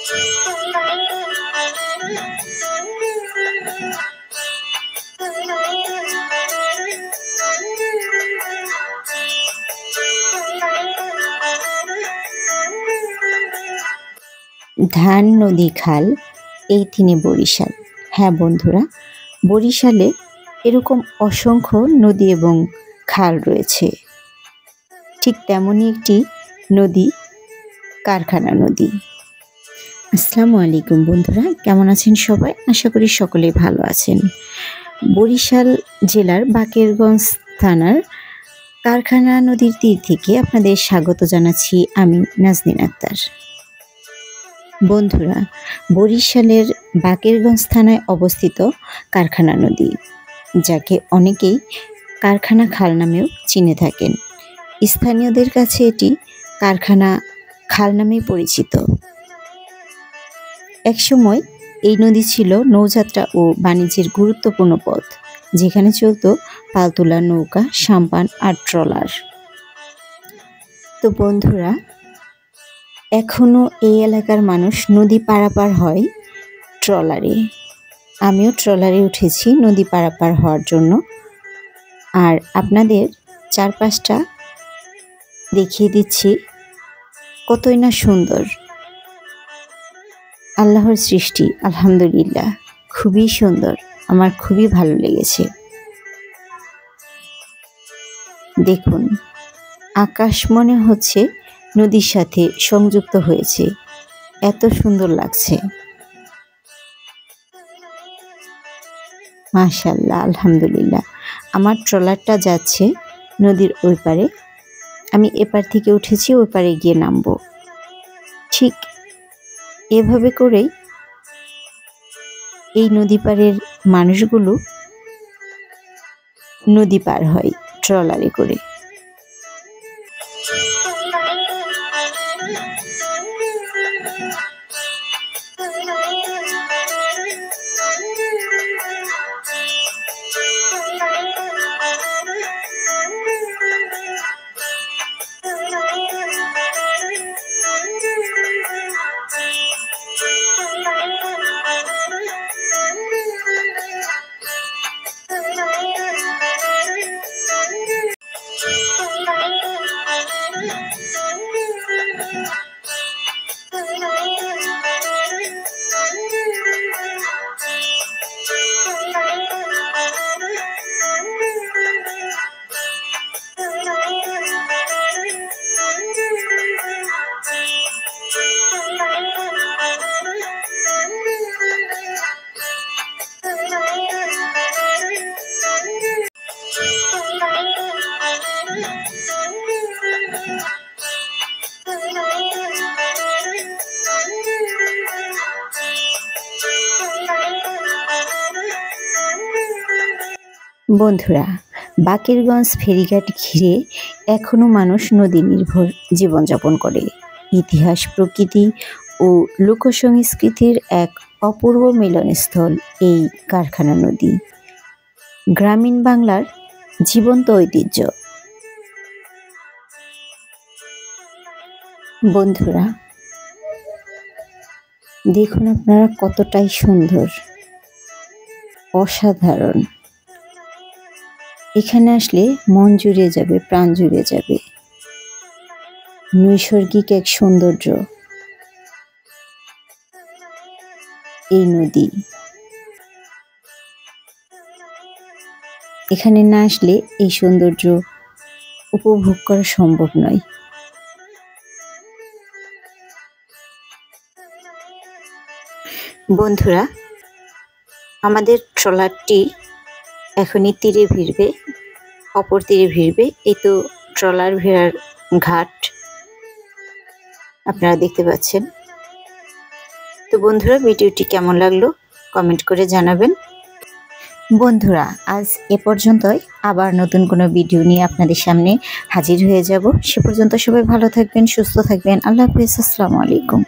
ধান, নদী, খাল, এই তিনে বরিশাল। হ্যাঁ বন্ধুরা, বরিশালে এরকম অসংখ্য নদী এবং খাল রয়েছে। ঠিক তেমনই একটি নদী কারখানা নদী। আসসালামু আলাইকুম বন্ধুরা, কেমন আছেন সবাই? আশা করি সকলেই ভালো আছেন। বরিশাল জেলার বাকেরগঞ্জ থানার কারখানা নদীর তীর থেকে আপনাদের স্বাগত জানাচ্ছি আমি নাজনীন আক্তার। বন্ধুরা, বরিশালের বাকেরগঞ্জ থানায় অবস্থিত কারখানা নদী, যাকে অনেকেই কারখানা খাল নামেও চিনে থাকেন। স্থানীয়দের কাছে এটি কারখানা খাল নামেই পরিচিত। একসময় এই নদী ছিল নৌযাত্রা ও বাণিজ্যের গুরুত্বপূর্ণ পথ, যেখানে চলত পালতোলা নৌকা, সাম্পান আর ট্রলার। তো বন্ধুরা, এখনও এই এলাকার মানুষ নদী পারাপার হয় ট্রলারে। আমিও ট্রলারে উঠেছি নদী পারাপার হওয়ার জন্য। আর আপনাদের চারপাশটা দেখিয়ে দিচ্ছি, কতই না সুন্দর। আল্লাহর সৃষ্টি, আলহামদুলিল্লাহ, খুবই সুন্দর। আমার খুবই ভালো লেগেছে। দেখুন, আকাশ মনে হচ্ছে নদীর সাথে সংযুক্ত হয়েছে, এত সুন্দর লাগছে। মাশাআল্লাহ, আলহামদুলিল্লাহ। আমার ট্রলারটা যাচ্ছে নদীর ওই পারে। আমি এপার থেকে উঠেছি, ওই পারে গিয়ে নামবো। ঠিক এভাবে করেই এই নদী পারের মানুষগুলো নদী পার হয় ট্রলারে করে। বন্ধুরা, বাকেরগঞ্জ ফেরিঘাট ঘিরে এখনও মানুষ নদী নির্ভর জীবনযাপন করে। ইতিহাস, প্রকৃতি ও লোকসংস্কৃতির এক অপূর্ব মিলনস্থল এই কারখানা নদী। গ্রামীণ বাংলার জীবন্ত ঐতিহ্য। বন্ধুরা, দেখুন আপনারা কতটাই সুন্দর, অসাধারণ। এখানে আসলে মন জুড়ে যাবে, প্রাণ জুড়ে যাবে। নৈসর্গিক এক সৌন্দর্য এই নদী। এখানে না আসলে এই সৌন্দর্য উপভোগ করা সম্ভব নয়। বন্ধুরা, আমাদের ট্রলারটি এখনই তীরে ভিড়বে, অপর তীরে ভিড়বে। এই তো ট্রলার ভিড়ার ঘাট আপনারা দেখতে পাচ্ছেন। তো বন্ধুরা, ভিডিওটি কেমন লাগলো কমেন্ট করে জানাবেন। বন্ধুরা, আজ এ পর্যন্তই। আবার নতুন কোনো ভিডিও নিয়ে আপনাদের সামনে হাজির হয়ে যাব। সে পর্যন্ত সবাই ভালো থাকবেন, সুস্থ থাকবেন। আল্লাহ হাফেজ, আসসালামু আলাইকুম।